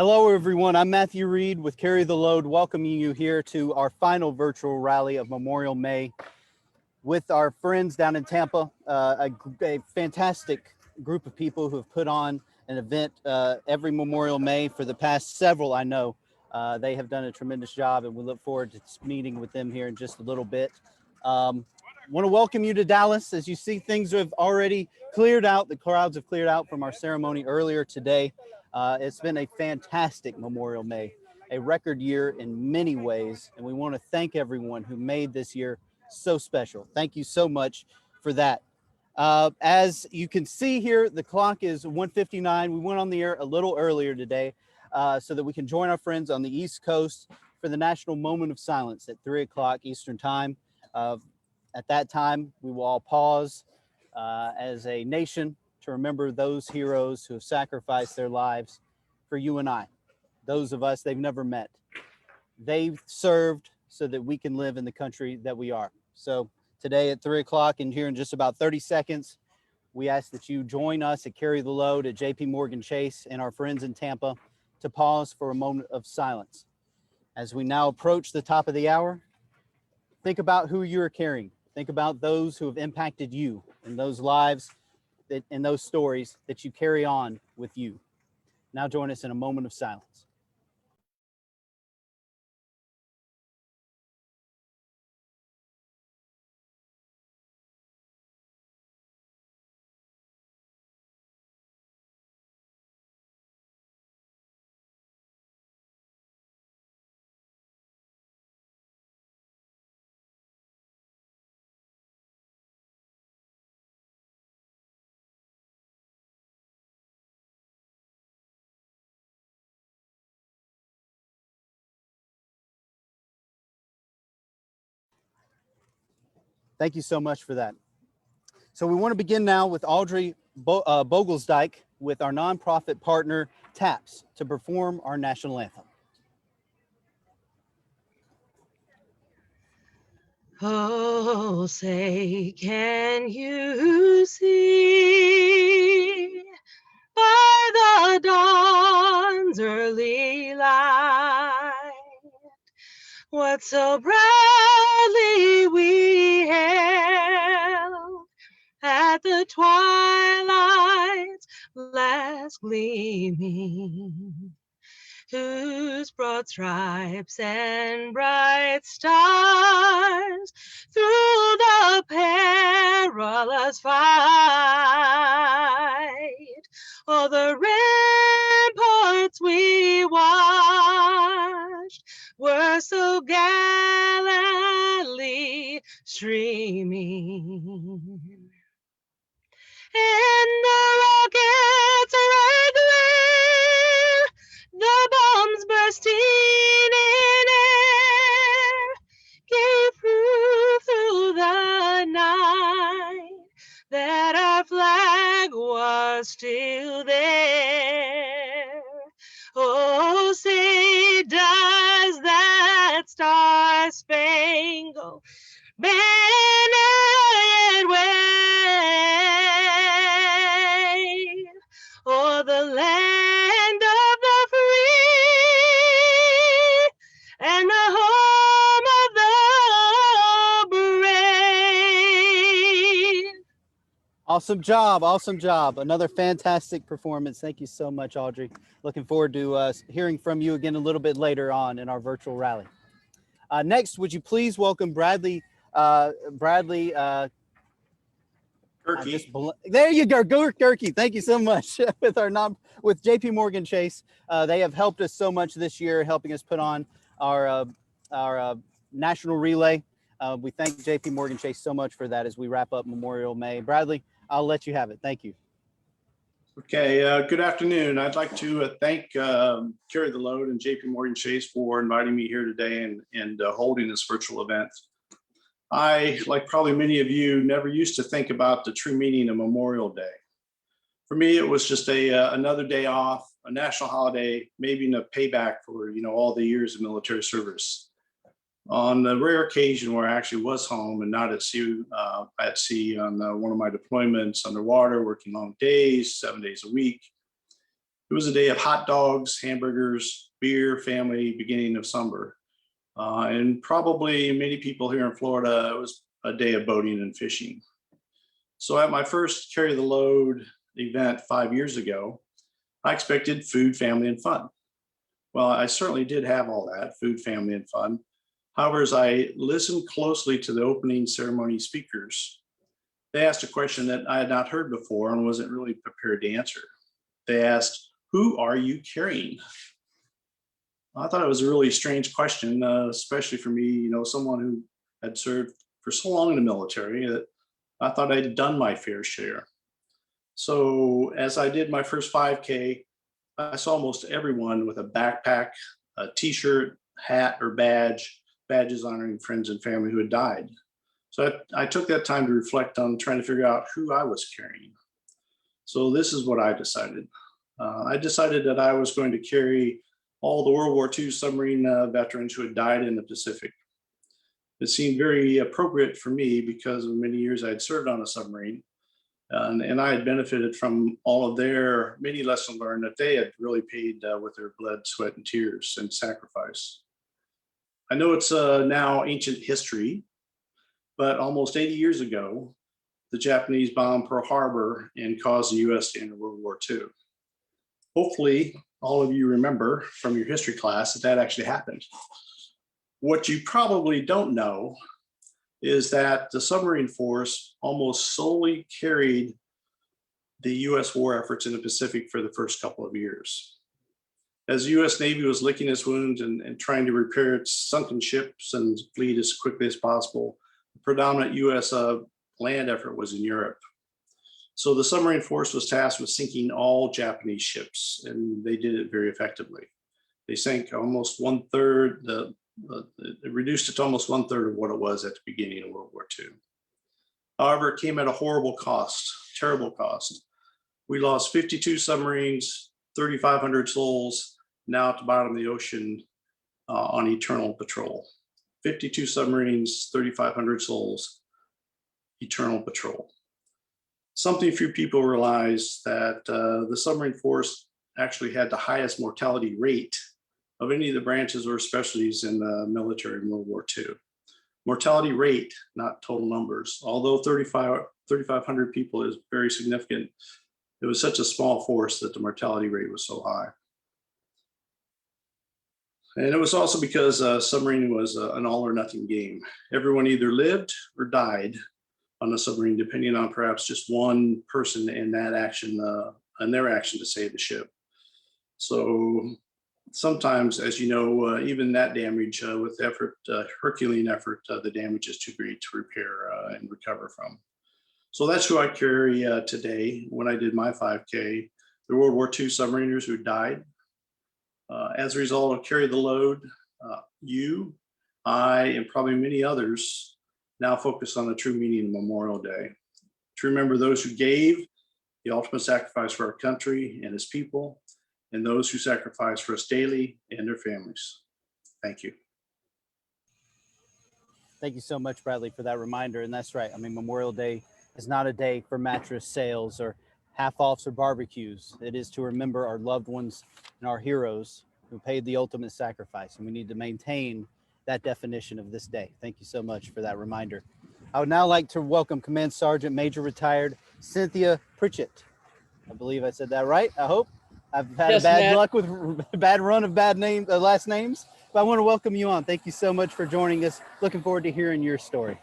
Hello, everyone. I'm Matthew Reed with Carry the Load, welcoming you here to our final virtual rally of Memorial May with our friends down in Tampa, a fantastic group of people who have put on an event every Memorial May for the past several, I know. They have done a tremendous job, and we look forward to meeting with them here in just a little bit. Want to welcome you to Dallas. As you see, things have already cleared out. The crowds have cleared out from our ceremony earlier today. It's been a fantastic Memorial May, a record year in many ways, and we want to thank everyone who made this year so special. Thank you so much for that. As you can see here, the clock is 1:59. We went on the air a little earlier today so that we can join our friends on the East Coast for the National Moment of Silence at 3 o'clock Eastern Time. At that time, we will all pause as a nation to remember those heroes who have sacrificed their lives for you and I, those of us they've never met. They've served so that we can live in the country that we are. So today at 3 o'clock and here in just about 30 seconds, we ask that you join us at Carry the Load at JP Morgan Chase and our friends in Tampa to pause for a moment of silence. As we now approach the top of the hour, think about who you're carrying. Think about those who have impacted you and those lives and those stories that you carry on with you. Now join us in a moment of silence. Thank you so much for that. So we want to begin now with Audrey Bogelsdijk with our nonprofit partner TAPS to perform our national anthem. Oh, say, can you see by the dawn's early light what so proudly we hailed at the twilight's last gleaming, whose broad stripes and bright stars through the perilous fight all the ramparts we watched were so gallantly streaming. And the rockets' red glare, the bombs bursting in air, gave proof through the night that our flag was still there. Oh, say, does that star-spangled banner yet wave o'er the land of the free and the home of the brave? Awesome job. Awesome job. Another fantastic performance. Thank you so much, Audrey. Looking forward to hearing from you again a little bit later on in our virtual rally. Next, would you please welcome Bradley Turkey. There you go, Gerke. Thank you so much with JP Morgan Chase. They have helped us so much this year, helping us put on our national relay. We thank JP Morgan Chase so much for that as we wrap up Memorial May. Bradley, I'll let you have it. Thank you. Okay, good afternoon. I'd like to thank Carry the Load and JP Morgan Chase for inviting me here today and holding this virtual event. I, like probably many of you, never used to think about the true meaning of Memorial Day. For me, it was just another day off, a national holiday, maybe a payback for all the years of military service. On the rare occasion where I actually was home and not at sea on one of my deployments underwater, working long days, 7 days a week, It was a day of hot dogs, hamburgers, beer, family, beginning of summer. And probably many people here in Florida, it was a day of boating and fishing. So at my first Carry the Load event 5 years ago, I expected food, family, and fun. Well, I certainly did have all that, food, family, and fun. However, as I listened closely to the opening ceremony speakers, they asked a question that I had not heard before and wasn't really prepared to answer. They asked, "Who are you carrying?" I thought it was a really strange question, especially for me, someone who had served for so long in the military that I thought I'd done my fair share. So as I did my first 5K, I saw almost everyone with a backpack, a t-shirt, hat, or badges honoring friends and family who had died. So I took that time to reflect on trying to figure out who I was carrying. So this is what I decided. I decided that I was going to carry all the World War II submarine veterans who had died in the Pacific. It seemed very appropriate for me because of many years I had served on a submarine, and I had benefited from all of their many lessons learned that they had really paid with their blood, sweat, and tears and sacrifice. I know it's now ancient history, but almost 80 years ago, the Japanese bombed Pearl Harbor and caused the US to enter World War II. Hopefully, all of you remember from your history class that actually happened. What you probably don't know is that the submarine force almost solely carried the US war efforts in the Pacific for the first couple of years. As the US Navy was licking its wounds and trying to repair its sunken ships and fleet as quickly as possible, the predominant US land effort was in Europe. So the submarine force was tasked with sinking all Japanese ships, and they did it very effectively. They sank almost 1/3, it reduced it to almost 1/3 of what it was at the beginning of World War II. However, it came at a horrible cost, terrible cost. We lost 52 submarines, 3,500 souls, now at the bottom of the ocean on eternal patrol. 52 submarines, 3,500 souls, eternal patrol. Something few people realize that the submarine force actually had the highest mortality rate of any of the branches or specialties in the military in World War II. Mortality rate, not total numbers. Although 3,500 people is very significant, it was such a small force that the mortality rate was so high. And it was also because submarine was an all or nothing game. Everyone either lived or died on a submarine, depending on perhaps just one person in that action, and their action to save the ship. So sometimes, as you know, even that damage with effort, Herculean effort, the damage is too great to repair and recover from. So that's who I carry today. When I did my 5K, the World War II submariners who died. As a result of Carry the Load, you, I, and probably many others now focus on the true meaning of Memorial Day. To remember those who gave the ultimate sacrifice for our country and its people, and those who sacrifice for us daily and their families. Thank you. Thank you so much, Bradley, for that reminder. And that's right. I mean, Memorial Day is not a day for mattress sales or half-offs or barbecues. It is to remember our loved ones and our heroes who paid the ultimate sacrifice. And we need to maintain that definition of this day. Thank you so much for that reminder. I would now like to welcome Command Sergeant Major Retired Cynthia Pritchett. I believe I said that right. I hope. I've had Yes, a bad Matt. luck with bad run of bad names, last names, but I want to welcome you on. Thank you so much for joining us. Looking forward to hearing your story.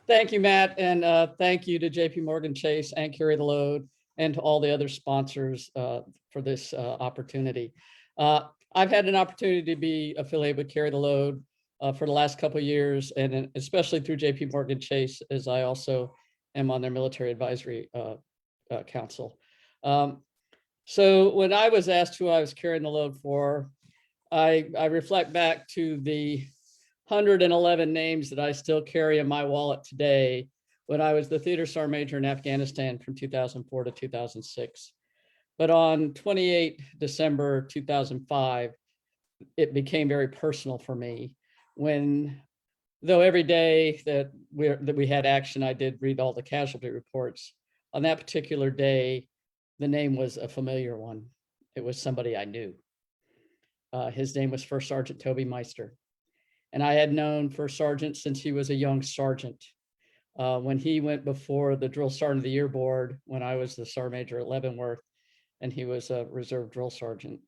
Thank you, Matt, and thank you to JP Morgan Chase and Carry the Load and to all the other sponsors for this opportunity. I've had an opportunity to be affiliated with Carry the Load for the last couple of years, and especially through JP Morgan Chase, as I also am on their military advisory council. So when I was asked who I was carrying the load for, I reflect back to the 111 names that I still carry in my wallet today when I was the theater sergeant major in Afghanistan from 2004 to 2006. But on 28 December 2005, it became very personal for me when, though every day that we had action, I did read all the casualty reports. On that particular day, the name was a familiar one. it was somebody I knew. His name was First Sergeant Toby Meister. And I had known First Sergeant since he was a young sergeant. When he went before the Drill Sergeant of the Year Board, when I was the Sergeant Major at Leavenworth, and he was a reserve drill sergeant.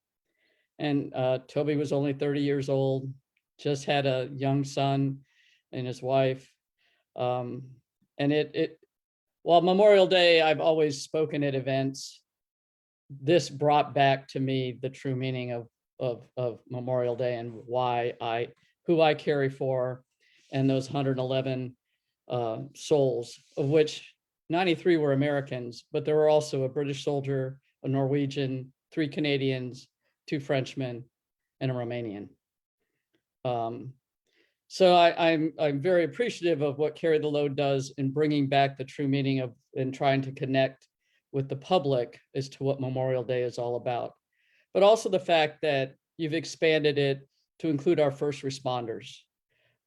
And Toby was only 30 years old, just had a young son and his wife. And while Memorial Day, I've always spoken at events, this brought back to me the true meaning of Memorial Day and who I carry for, and those 111 souls, of which 93 were Americans, but there were also a British soldier, a Norwegian, 3 Canadians, 2 Frenchmen, and a Romanian. So I'm very appreciative of what Carry the Load does in bringing back the true meaning of and trying to connect with the public as to what Memorial Day is all about, but also the fact that you've expanded it to include our first responders.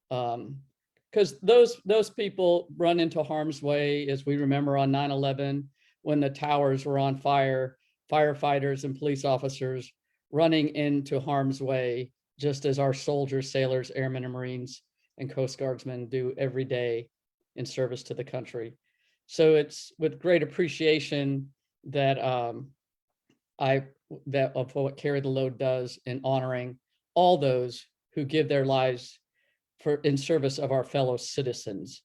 Because those people run into harm's way, as we remember on 9/11, when the towers were on fire, firefighters and police officers running into harm's way, just as our soldiers, sailors, airmen, and Marines and Coast Guardsmen do every day in service to the country. So it's with great appreciation that of what Carry the Load does in honoring all those who give their lives in service of our fellow citizens.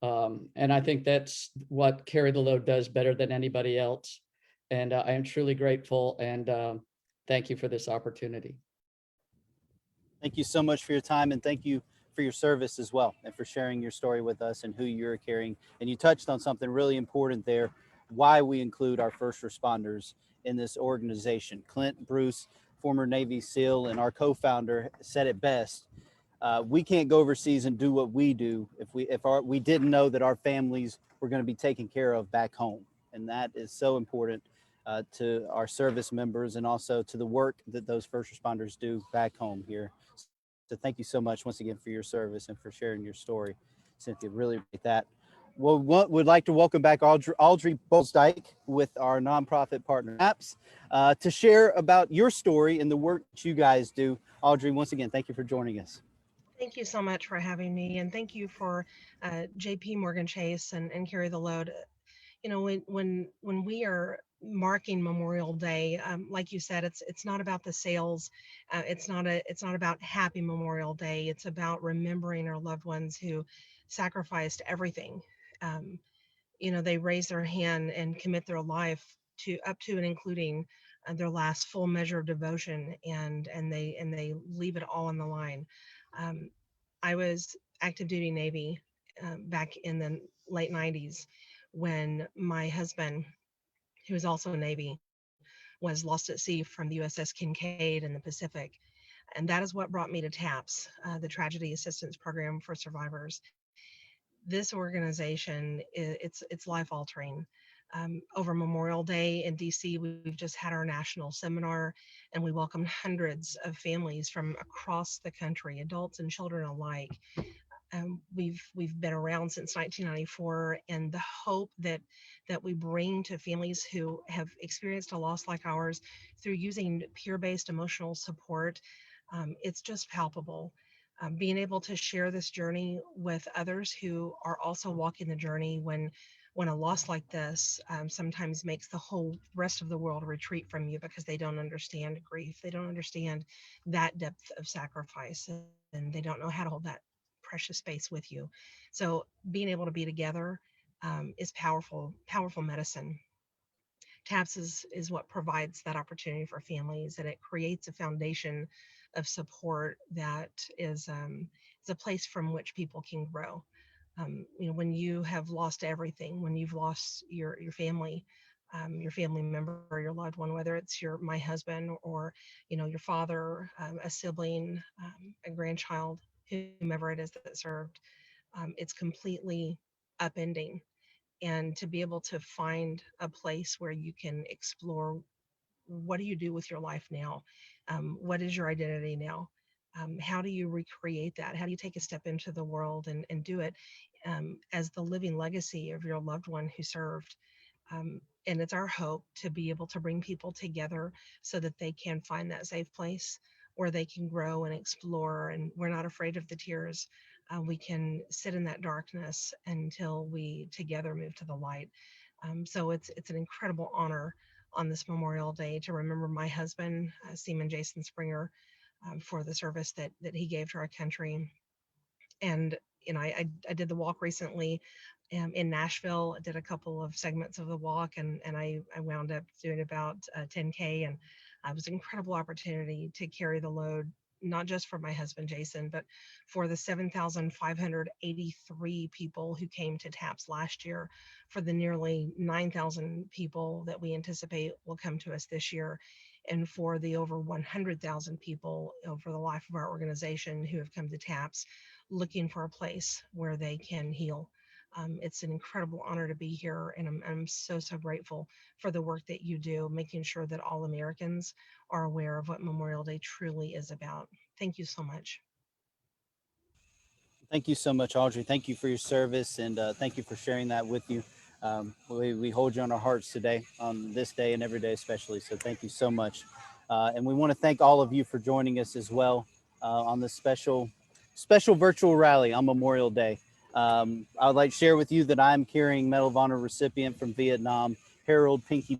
And I think that's what Carry the Load does better than anybody else. And I am truly grateful, and thank you for this opportunity. Thank you so much for your time, and thank you for your service as well, and for sharing your story with us and who you're carrying. And you touched on something really important there, why we include our first responders in this organization. Clint Bruce, former Navy SEAL and our co-founder, said it best. We can't go overseas and do what we do if we didn't know that our families were going to be taken care of back home. And that is so important to our service members, and also to the work that those first responders do back home here. So thank you so much once again for your service and for sharing your story, Cynthia. Really appreciate that. Well, would like to welcome back Audrey Bolsdyke with our nonprofit partner apps to share about your story and the work that you guys do. Audrey, once again, thank you for joining us. Thank you so much for having me, and thank you for JP Morgan Chase and Carry the Load. You know, when we are marking Memorial Day, like you said, it's not about the sales. It's not about Happy Memorial Day. It's about remembering our loved ones who sacrificed everything. Um, you know, they raise their hand and commit their life to up to and including their last full measure of devotion, and they leave it all on the line. Um, I was active duty Navy back in the late 90s when my husband, who was also Navy, was lost at sea from the USS Kincaid in the Pacific. And that is what brought me to TAPS, the Tragedy Assistance Program for Survivors. This organization, it's life altering. Over Memorial Day in DC, we've just had our national seminar, and we welcomed hundreds of families from across the country, adults and children alike. We've been around since 1994, and the hope that we bring to families who have experienced a loss like ours through using peer-based emotional support, it's just palpable. Being able to share this journey with others who are also walking the journey when a loss like this sometimes makes the whole rest of the world retreat from you because they don't understand grief, they don't understand that depth of sacrifice, and they don't know how to hold that precious space with you. So being able to be together is powerful medicine. TAPS is what provides that opportunity for families, and it creates a foundation of support that is a place from which people can grow. You know, when you have lost everything, when you've lost your family member, your loved one, whether it's my husband, or you know, your father, a sibling, a grandchild, whomever it is that served, it's completely upending. And to be able to find a place where you can explore, what do you do with your life now? What is your identity now? How do you recreate that? How do you take a step into the world and do it as the living legacy of your loved one who served? And it's our hope to be able to bring people together so that they can find that safe place where they can grow and explore. And we're not afraid of the tears. We can sit in that darkness until we together move to the light. So it's an incredible honor on this Memorial Day to remember my husband, Seaman Jason Springer, for the service that he gave to our country. And I did the walk recently in Nashville. I did a couple of segments of the walk, and I wound up doing about 10K, and it was an incredible opportunity to carry the load, not just for my husband Jason, but for the 7,583 people who came to TAPS last year, for the nearly 9,000 people that we anticipate will come to us this year, and for the over 100,000 people over the life of our organization who have come to TAPS looking for a place where they can heal. It's an incredible honor to be here, and I'm so, so grateful for the work that you do, making sure that all Americans are aware of what Memorial Day truly is about. Thank you so much. Thank you so much, Audrey. Thank you for your service, and thank you for sharing that with you. We hold you on our hearts today, on this day and every day especially, so thank you so much. And we want to thank all of you for joining us as well on this special virtual rally on Memorial Day. I would like to share with you that I'm carrying Medal of Honor recipient from Vietnam, Harold Pinky.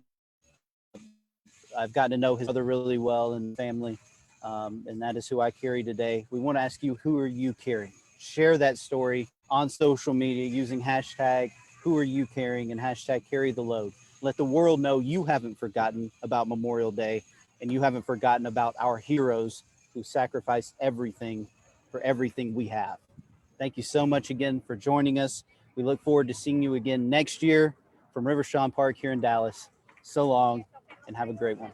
I've gotten to know his brother really well and family, and that is who I carry today. We want to ask you, who are you carrying? Share that story on social media using hashtag who are you carrying and hashtag carry the load. Let the world know you haven't forgotten about Memorial Day, and you haven't forgotten about our heroes who sacrificed everything for everything we have. Thank you so much again for joining us. We look forward to seeing you again next year from River Shawn Park here in Dallas. So long, and have a great one.